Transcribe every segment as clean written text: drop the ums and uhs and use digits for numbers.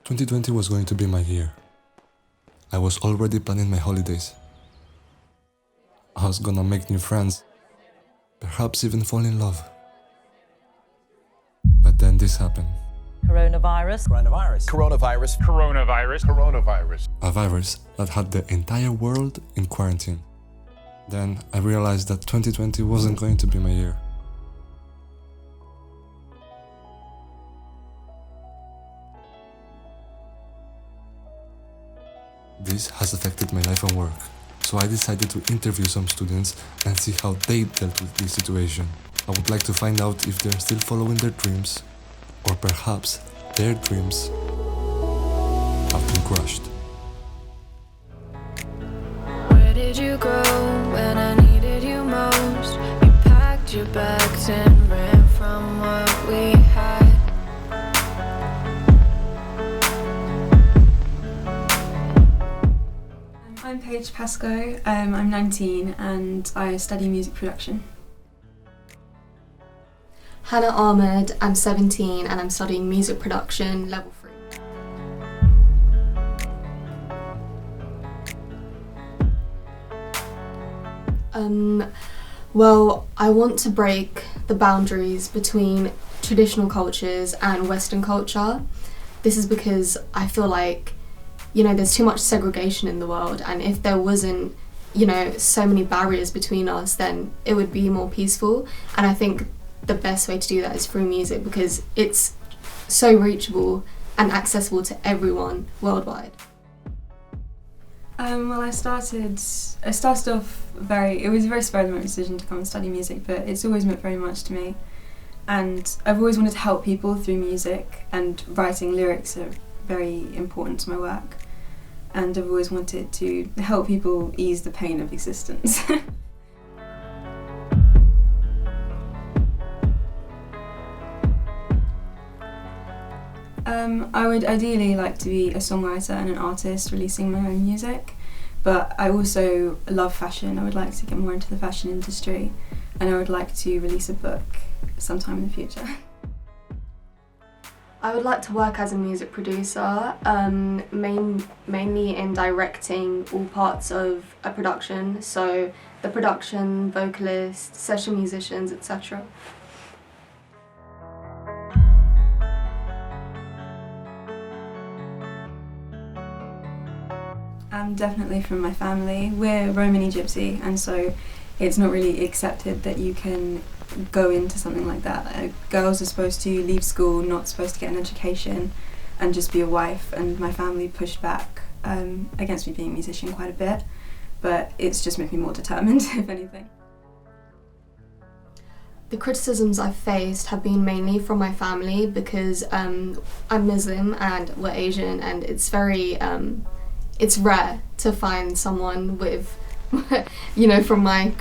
2020 was going to be my year. I was already planning my holidays. I was gonna make new friends, perhaps even fall in love. But then this happened. Coronavirus. Coronavirus. Coronavirus. Coronavirus. Coronavirus. A virus that had the entire world in quarantine. Then I realized that 2020 wasn't going to be my year. This has affected my life and work, so I decided to interview some students and see how they dealt with this situation. I would like to find out if they're still following their dreams, or perhaps their dreams have been crushed. Where did you go when I needed you most? You packed your bags and ran from what we had. I'm Paige Pascoe, I'm 19 and I study music production. Hannah Ahmed, I'm 17 and I'm studying music production level 3. Well, I want to break the boundaries between traditional cultures and Western culture. This is because I feel like, there's too much segregation in the world, and if there wasn't, so many barriers between us, then it would be more peaceful. And I think the best way to do that is through music, because it's so reachable and accessible to everyone worldwide. Well, it was a very spur of the moment decision to come and study music, but it's always meant very much to me. And I've always wanted to help people through music, and writing lyrics are very important to my work. And I've always wanted to help people ease the pain of existence. I would ideally like to be a songwriter and an artist releasing my own music, but I also love fashion. I would like to get more into the fashion industry, and I would like to release a book sometime in the future. I would like to work as a music producer, mainly in directing all parts of a production, so the production, vocalists, session musicians, etc. I'm definitely from my family. We're Romani Gypsy, and so it's not really accepted that you can go into something like that. Girls are supposed to leave school, not supposed to get an education, and just be a wife. And my family pushed back against me being a musician quite a bit, but it's just made me more determined, if anything. The criticisms I've faced have been mainly from my family, because I'm Muslim and we're Asian, and it's very it's rare to find someone with from my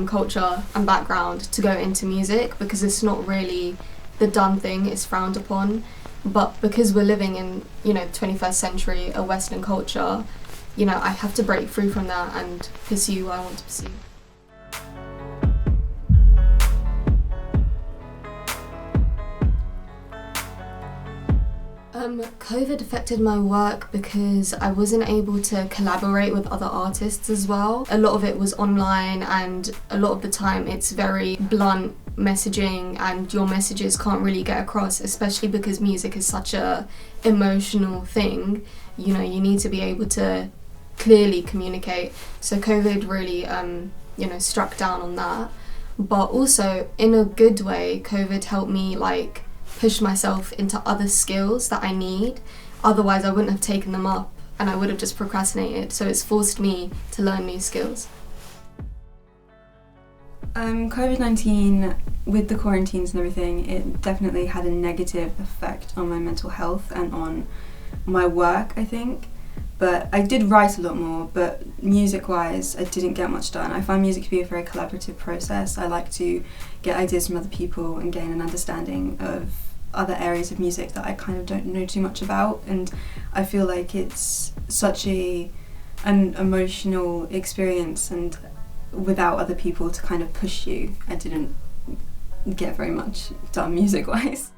culture and background to go into music, because it's not really the done thing, it's frowned upon. But because we're living in, the 21st century, a Western culture, I have to break through from that and pursue what I want to pursue. COVID affected my work because I wasn't able to collaborate with other artists as well. A lot of it was online, and a lot of the time it's very blunt messaging, and your messages can't really get across, especially because music is such a emotional thing. You need to be able to clearly communicate. So COVID really struck down on that. But also, in a good way, COVID helped me push myself into other skills that I need. Otherwise I wouldn't have taken them up, and I would have just procrastinated. So it's forced me to learn new skills. COVID-19, with the quarantines and everything, it definitely had a negative effect on my mental health and on my work, I think. But I did write a lot more, but music-wise, I didn't get much done. I find music to be a very collaborative process. I like to get ideas from other people and gain an understanding of other areas of music that I kind of don't know too much about. And I feel like it's such an emotional experience, and without other people to kind of push you, I didn't get very much done music-wise.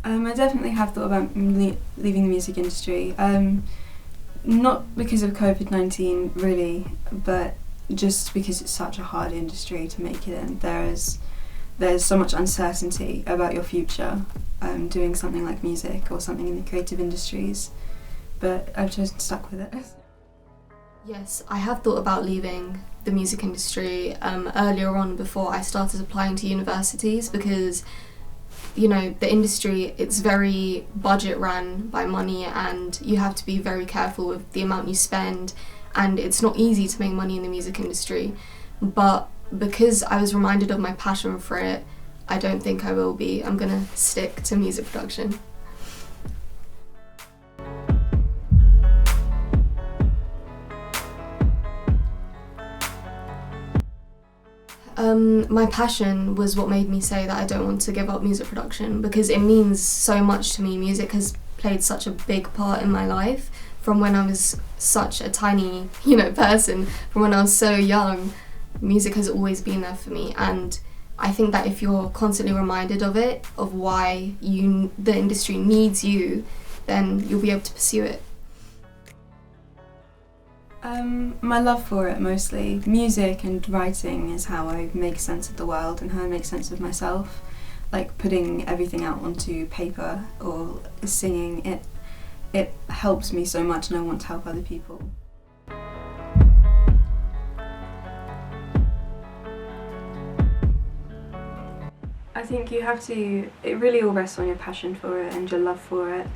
I definitely have thought about leaving the music industry. Not because of COVID-19 really, but just because it's such a hard industry to make it in. There's so much uncertainty about your future doing something like music or something in the creative industries, but I've just stuck with it. Yes, I have thought about leaving the music industry earlier on before I started applying to universities because, you know, the industry, it's very budget ran by money and you have to be very careful with the amount you spend, and it's not easy to make money in the music industry. But because I was reminded of my passion for it, I don't think I will be. I'm gonna stick to music production. My passion was what made me say that I don't want to give up music production because it means so much to me. Music has played such a big part in my life from when I was such a tiny, person, from when I was so young. Music has always been there for me, and I think that if you're constantly reminded of it, of why the industry needs you, then you'll be able to pursue it. My love for it mostly. Music and writing is how I make sense of the world and how I make sense of myself. Like putting everything out onto paper or singing, it helps me so much, and I want to help other people. I think it really all rests on your passion for it and your love for it.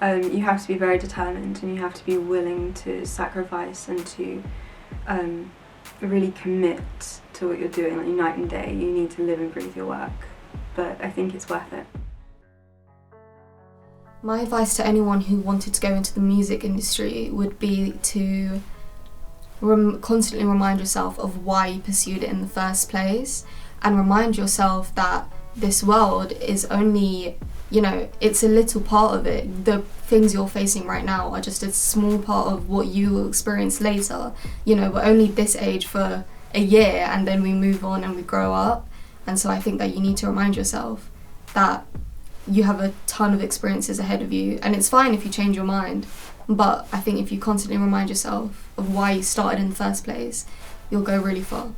You have to be very determined and you have to be willing to sacrifice and to really commit to what you're doing, like night and day. You need to live and breathe your work, but I think it's worth it. My advice to anyone who wanted to go into the music industry would be to constantly remind yourself of why you pursued it in the first place, and remind yourself that this world is only, it's a little part of it. The things you're facing right now are just a small part of what you will experience later. We're only this age for a year and then we move on and we grow up. And so I think that you need to remind yourself that you have a ton of experiences ahead of you, and it's fine if you change your mind. But I think if you constantly remind yourself of why you started in the first place, you'll go really far.